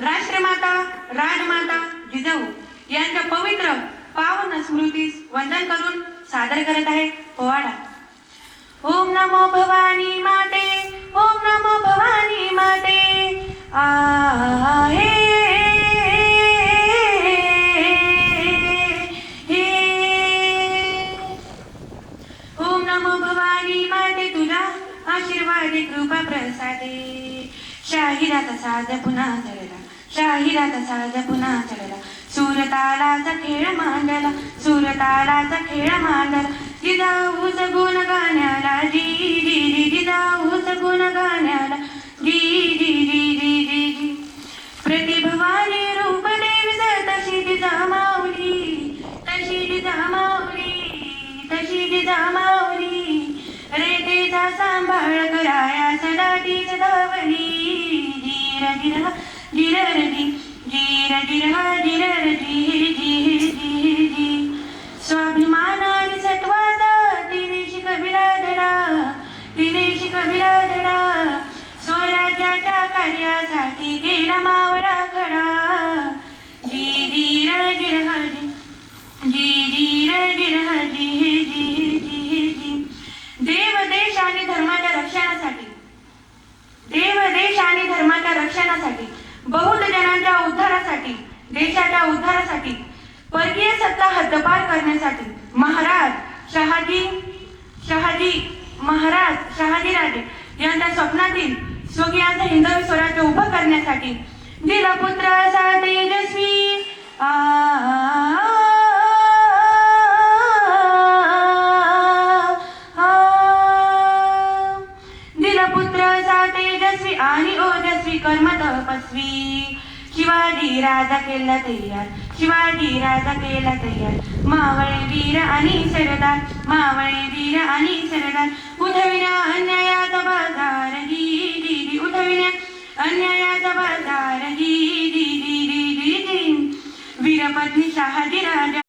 राष्ट्रमाता राजमाता जिजाऊ यांच्या पवित्र पावन स्मृतीस वंदन करून सादर करत आहे पोवाडा। ओम नमो भवानी माते, ओम नमो भवानी माते, आहे ओम नमो भवानी माते, तुला आशीर्वादे कृपा प्रसादे। शाहिराचा साज पुन्हा चढला, शाहिराचा साज पुन्हा चढला, सूरतालाचा खेळ मांडला, सूरतालाचा खेळ मांडला। जिजाऊच गुण गाण्याला जी जी जी, जिजाऊच गुण गाण्याला जी जी जी जी जी जी। प्रतिभवानी रूप देवीच तशी जिजामाऊली, तशी जिजामाऊली, तशी जिजामाऊली। रेतेचा सांभाळ कराया सदाटीच धावली, जीर जिरहा जिररजी, जीर जिरहा जिररजी जी जी जी। स्वाभिमानाने सत्वाचा तिने शिकविला धडा, तिने शिकविला धडा। स्वराज्याच्या कार्यासाठी गेला मावळा खडा, जी जीर जिरहा जी, जी जीर जिरहा जी जी जी जी। देव देश आणि धर्माच्या रक्षणासाठी, देव देश आणि धर्माच्या रक्षणासाठी, बहुत जणांच्या उद्धारासाठी, देशाच्या उद्धारासाठी, परकीय सत्ता हद्दपार करण्यासाठी महाराज शहाजीराजे यांच्या स्वप्नातील स्वकीयांचा हिंदवी स्वराज्य उभं करण्यासाठी दिला पुत्र असा तेजस्वी, दिला पुत्र असा तेजस्वी आणि ओजस्वी कर्म तपस्वी। शिवाजी राजा केला तयार, शिवाजी राजा केला तयार। मावळे वीर आणि सरदार, मावळे वीर आणि सरदार। उठविण्या अन्यायाचा बाजार जी जी जी, उठविण्या अन्यायाचा बाजार जी जी जी जी जी जी। वीरपत्नी शहाजी राजा